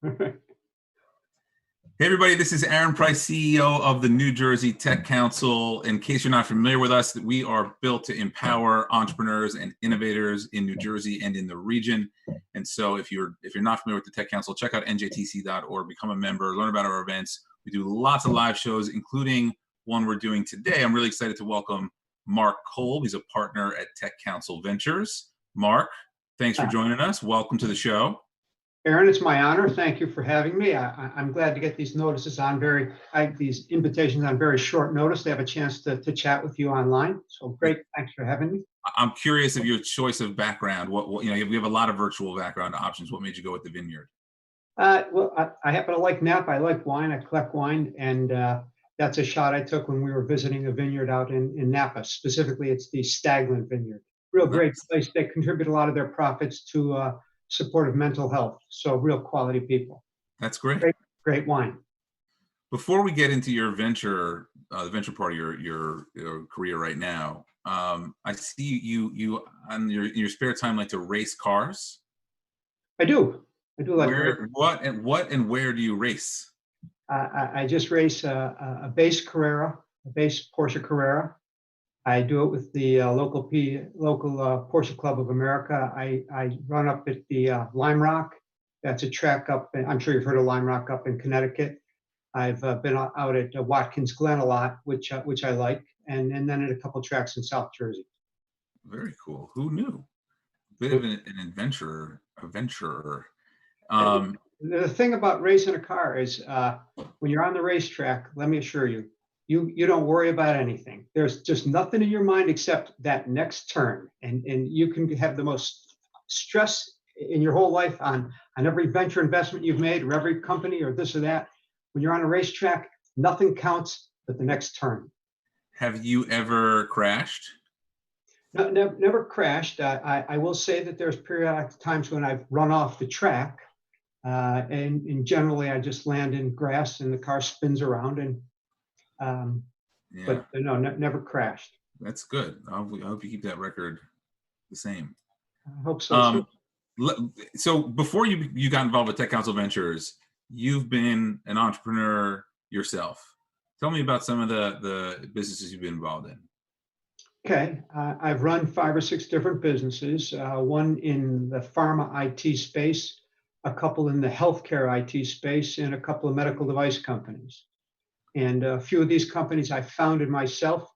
Hey everybody, this is Aaron Price, CEO of the New Jersey Tech Council. In case you're not familiar with us, we are built to empower entrepreneurs and innovators in New Jersey and in the region. And so if you're not familiar with the Tech Council, check out njtc.org, become a member, learn about our events. We do lots of live shows, including one we're doing today. I'm really excited to welcome Mark Kolb. He's a partner at Tech Council Ventures. Mark, thanks for joining us. Welcome to the show. Aaron, it's my honor. Thank you for having me. I'm glad to get these notices on these invitations on very short notice to have a chance to chat with you online. So great. Thanks for having me. I'm curious of your choice of background. What we have a lot of virtual background options. What made you go with the Vineyard? Well, I happen to like Napa. I like wine. I collect wine, and that's a shot I took when we were visiting a vineyard out in Napa. Specifically, it's the Staglin Vineyard. Real great place. They contribute a lot of their profits to support of mental health. So real quality people. That's great. Great wine. Before we get into your venture, the venture part of your career right now, I see you on your spare time like to race cars. I do like. What and where do you race? I just race a base Carrera, a base Porsche Carrera. I do it with the local Porsche Club of America. I run up at the Lime Rock. That's a track up. I'm sure you've heard of Lime Rock up in Connecticut. I've been out at Watkins Glen a lot, which I like, and then at a couple tracks in South Jersey. Very cool. Who knew? A bit of an adventurer. The thing about racing a car is when you're on the racetrack, let me assure you, you don't worry about anything. There's just nothing in your mind except that next turn. And you can have the most stress in your whole life on every venture investment you've made or every company or this or that. When you're on a racetrack, nothing counts but the next turn. Have you ever crashed? No, never crashed. I will say that there's periodic times when I've run off the track. And generally I just land in grass and the car spins around but no, never crashed. That's good. I hope you keep that record the same. I hope so. So before you got involved with Tech Council Ventures, you've been an entrepreneur yourself. Tell me about some of the businesses you've been involved in. Okay, I've run 5 or 6 different businesses. One in the pharma IT space, a couple in the healthcare IT space, and a couple of medical device companies. And a few of these companies I founded myself.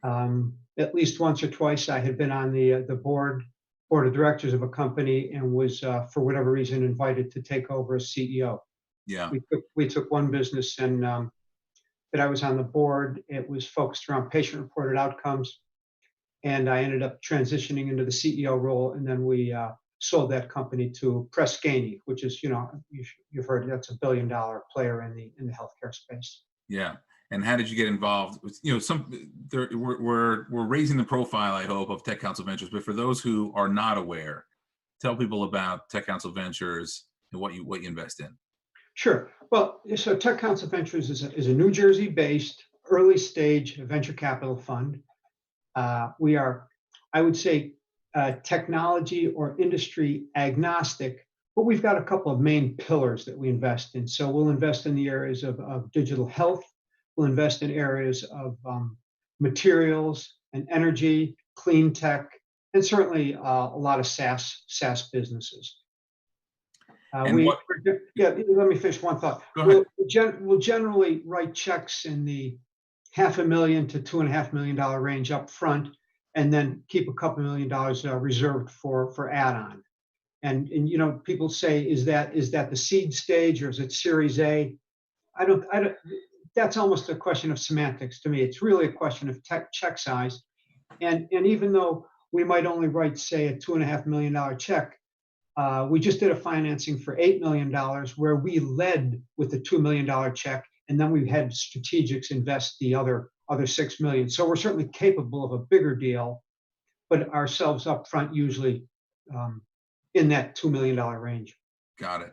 At least once or twice I had been on the board of directors of a company and was, for whatever reason, invited to take over as CEO. Yeah. We took one business and that I was on the board. It was focused around patient-reported outcomes. And I ended up transitioning into the CEO role, and then we sold that company to Press Ganey, which is, you've heard, that's $1 billion player in the healthcare space. Yeah. And how did you get involved? We're raising the profile, I hope, of Tech Council Ventures. But for those who are not aware, tell people about Tech Council Ventures and what you invest in. Sure. Well, so Tech Council Ventures is a New Jersey-based early stage venture capital fund. We are, I would say, technology or industry agnostic, but we've got a couple of main pillars that we invest in. So we'll invest in the areas of digital health. We'll invest in areas of materials and energy, clean tech, and certainly a lot of SaaS businesses. Let me finish one thought. We'll generally write checks in the $500,000 to $2.5 million range up front, and then keep a couple $1 million reserved for add-on. And people say, is that the seed stage or is it Series A? I don't. That's almost a question of semantics to me. It's really a question of check size. And even though we might only write, say, a $2.5 million check, we just did a financing for $8 million where we led with the $2 million check, and then we had strategics invest the other $6 million. So we're certainly capable of a bigger deal, but ourselves up front usually in that $2 million range. Got it.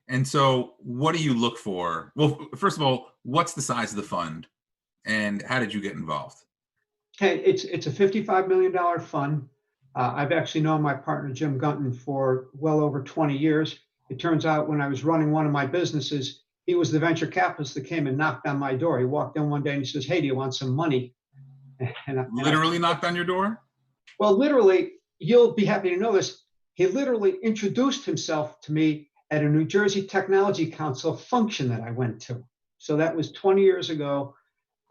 And so what do you look for? Well, first of all, what's the size of the fund and how did you get involved? Okay, it's a $55 million fund. I've actually known my partner, Jim Gunton, for well over 20 years. It turns out when I was running one of my businesses, he was the venture capitalist that came and knocked on my door. He walked in one day and he says, "Hey, do you want some money?" Literally knocked on your door? Well, literally, you'll be happy to know this. He literally introduced himself to me at a New Jersey Technology Council function that I went to. So that was 20 years ago,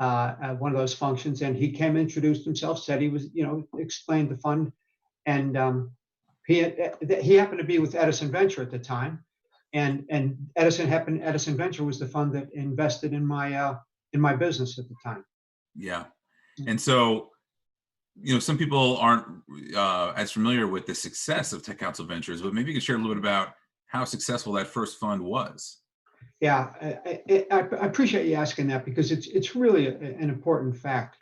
at one of those functions. And he came, introduced himself, said he was, explained the fund. And he happened to be with Edison Venture at the time. And Edison Venture was the fund that invested in my business at the time. Yeah. And so, some people aren't as familiar with the success of Tech Council Ventures, but maybe you could share a little bit about how successful that first fund was. Yeah, I appreciate you asking that because it's really an important fact.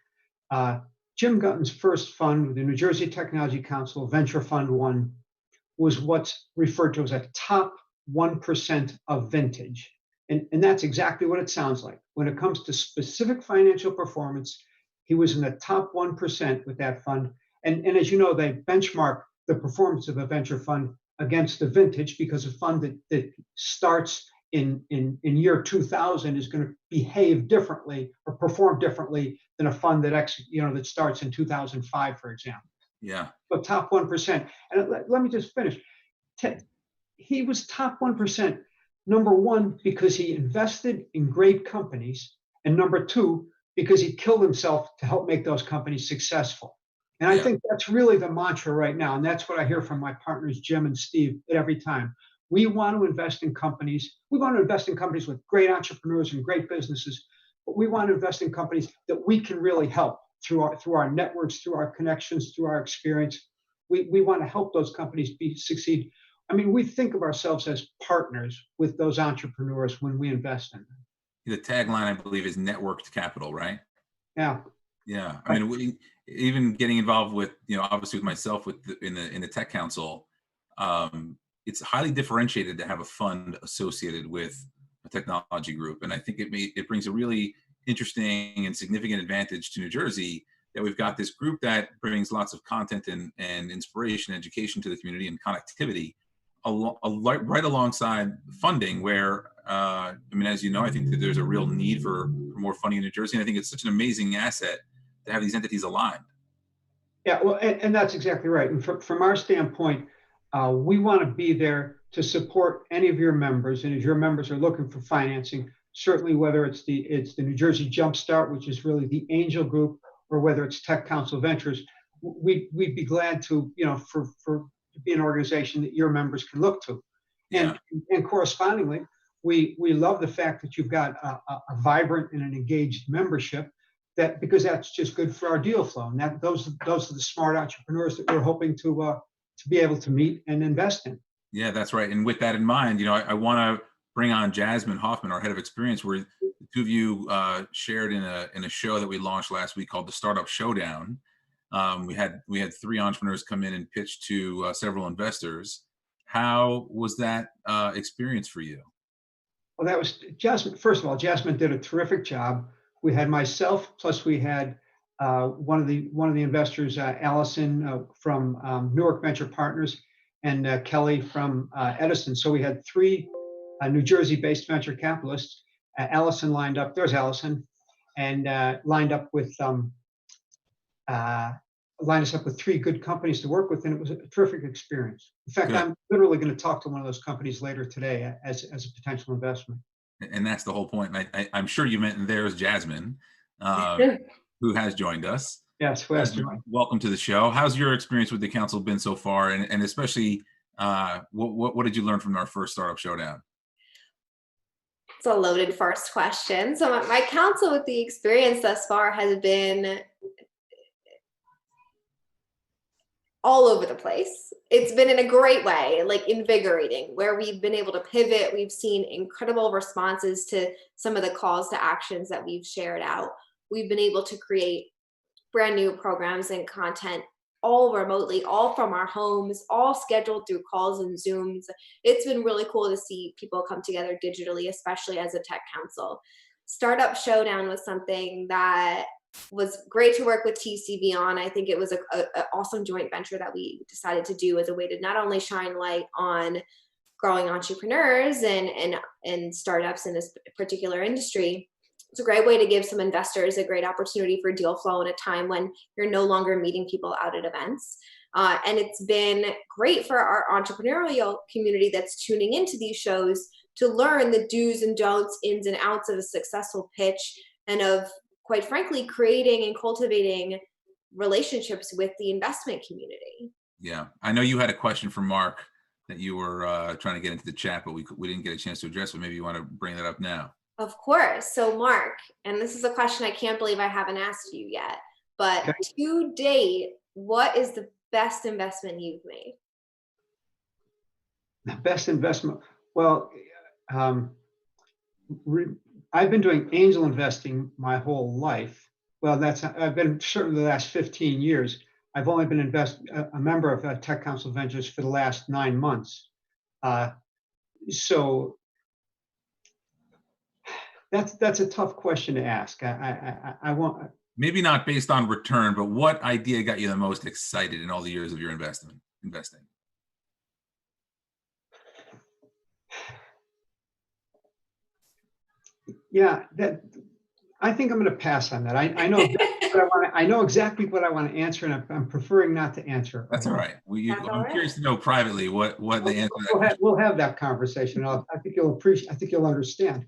Jim Gutton's first fund, the New Jersey Technology Council Venture Fund One, was what's referred to as a top 1% of vintage. And that's exactly what it sounds like. When it comes to specific financial performance, he was in the top 1% with that fund. And as you know, they benchmark the performance of a venture fund against the vintage because a fund that starts in year 2000 is going to behave differently or perform differently than a fund that starts in 2005, for example. Yeah. But top 1%. And let me just finish. He was top 1%, number one, because he invested in great companies, and number two, because he killed himself to help make those companies successful. And I think that's really the mantra right now. And that's what I hear from my partners, Jim and Steve, at every time. We want to invest in companies. We want to invest in companies with great entrepreneurs and great businesses, but we want to invest in companies that we can really help through our networks, through our connections, through our experience. We want to help those companies succeed. I mean, we think of ourselves as partners with those entrepreneurs when we invest in them. The tagline, I believe, is networked capital, right? Yeah. Yeah. I mean, even getting involved with, obviously with myself in the Tech Council, it's highly differentiated to have a fund associated with a technology group. And I think it brings a really interesting and significant advantage to New Jersey that we've got this group that brings lots of content and inspiration, education to the community and connectivity right alongside funding where, as you know, I think that there's a real need for more funding in New Jersey. And I think it's such an amazing asset to have these entities aligned. Yeah, well, and that's exactly right. And from our standpoint, we want to be there to support any of your members. And if your members are looking for financing, certainly whether it's the New Jersey Jumpstart, which is really the angel group, or whether it's Tech Council Ventures, we'd be glad to, for be an organization that your members can look to. And correspondingly, we love the fact that you've got a vibrant and an engaged membership, because that's just good for our deal flow. And those are the smart entrepreneurs that we're hoping to be able to meet and invest in. Yeah, that's right. And with that in mind, I want to bring on Jasmine Hoffman, our head of experience, where the two of you shared in a show that we launched last week called the Startup Showdown. We had 3 entrepreneurs come in and pitch to several investors. How was that experience for you? Well, that was Jasmine. First of all, Jasmine did a terrific job. We had myself, plus we had one of the investors, Allison from Newark Venture Partners, and Kelly from Edison. So we had 3 New Jersey-based venture capitalists. Allison lined up. There's Allison, and lined us up with 3 good companies to work with, and it was a terrific experience. In fact, I'm literally going to talk to one of those companies later today as a potential investment. And that's the whole point. And I'm sure you meant there's Jasmine, who has joined us. Yes, who has joined. Welcome to the show. How's your experience with the council been so far? And especially, what did you learn from our first Startup Showdown? It's a loaded first question. So my counsel with the experience thus far has been all over the place. It's been in a great way, like invigorating, where we've been able to pivot. We've seen incredible responses to some of the calls to actions that we've shared out. We've been able to create brand new programs and content all remotely, all from our homes, all scheduled through calls and Zooms. It's been really cool to see people come together digitally, especially as a tech council. Startup Showdown was something that was great to work with TCV on. I think it was an awesome joint venture that we decided to do as a way to not only shine light on growing entrepreneurs and startups in this particular industry. It's a great way to give some investors a great opportunity for deal flow in a time when you're no longer meeting people out at events. And it's been great for our entrepreneurial community that's tuning into these shows to learn the do's and don'ts, ins and outs of a successful pitch, and of, quite frankly, creating and cultivating relationships with the investment community. Yeah, I know you had a question for Mark that you were trying to get into the chat, but we didn't get a chance to address, but maybe you want to bring that up now. Of course. So Mark, and this is a question I can't believe I haven't asked you yet, but to date, what is the best investment you've made? The best investment? Well, I've been doing angel investing my whole life. Well, I've been certainly the last 15 years. I've only been a member of Tech Council Ventures for the last 9 months. So that's a tough question to ask. I won't. Maybe not based on return, but what idea got you the most excited in all the years of your investing? Yeah, I think I'm going to pass on that. I know exactly what I want. I know exactly what I want to answer, and I'm preferring not to answer it. That's all right. I'm curious to know privately what the answer. We'll have that conversation. I think you'll appreciate. I think you'll understand.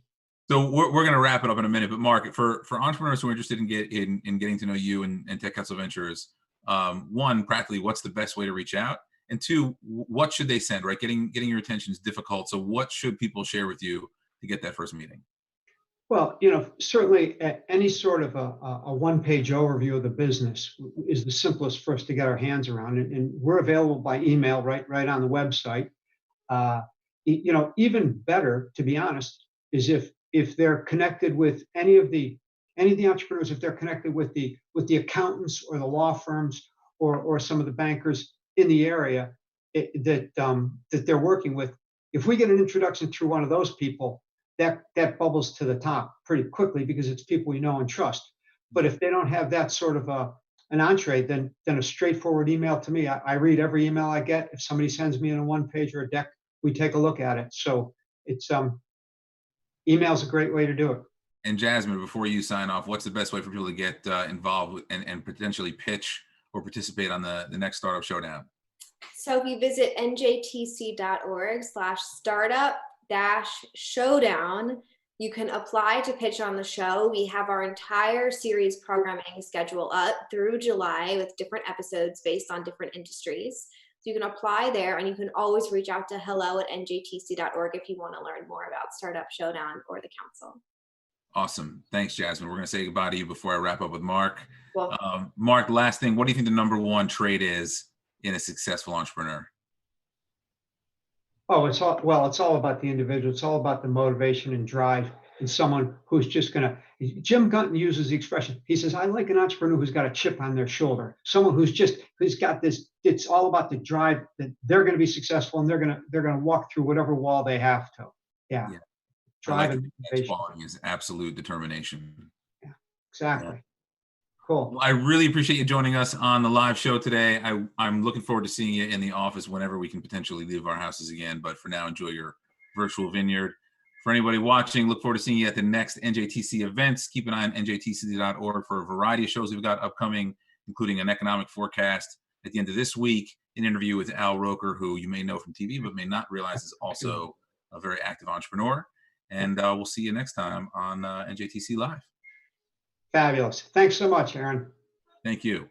So we're going to wrap it up in a minute, but Mark, for entrepreneurs who are interested in getting to know you and Tech Council Ventures, one, practically, what's the best way to reach out? And two, what should they send? Right, getting your attention is difficult. So what should people share with you to get that first meeting? Well, certainly any sort of a one-page overview of the business is the simplest for us to get our hands around, and we're available by email right on the website. Even better, to be honest, is if they're connected with any of the entrepreneurs, if they're connected with the accountants or the law firms or some of the bankers in the area that they're working with, if we get an introduction through one of those people, that bubbles to the top pretty quickly because it's people we know and trust. But if they don't have that sort of an entree, then a straightforward email to me. I read every email I get. If somebody sends me in a one page or a deck, we take a look at it. So it's email's a great way to do it. And Jasmine, before you sign off, what's the best way for people to get involved with, and potentially pitch or participate on the next Startup Showdown? So if you visit njtc.org/startup-showdown, you can apply to pitch on the show. We have our entire series programming schedule up through July with different episodes based on different industries. So you can apply there, and you can always reach out to hello@njtc.org if you want to learn more about Startup Showdown or the council. Awesome. Thanks, Jasmine. We're going to say goodbye to you before I wrap up with Mark. Well, Mark, last thing, what do you think the number one trait is in a successful entrepreneur? Oh, it's all about the individual. It's all about the motivation and drive, and someone who's just Jim Gunton uses the expression. He says, I like an entrepreneur who's got a chip on their shoulder. Someone who's got this, it's all about the drive that they're going to be successful, and they're going to walk through whatever wall they have to. Yeah. Drive and motivation is absolute determination. Yeah, exactly. Yeah. Cool. Well, I really appreciate you joining us on the live show today. I'm looking forward to seeing you in the office whenever we can potentially leave our houses again. But for now, enjoy your virtual vineyard. For anybody watching, look forward to seeing you at the next NJTC events. Keep an eye on njtc.org for a variety of shows we've got upcoming, including an economic forecast at the end of this week, an interview with Al Roker, who you may know from TV but may not realize is also a very active entrepreneur. And we'll see you next time on NJTC Live. Fabulous. Thanks so much, Aaron. Thank you.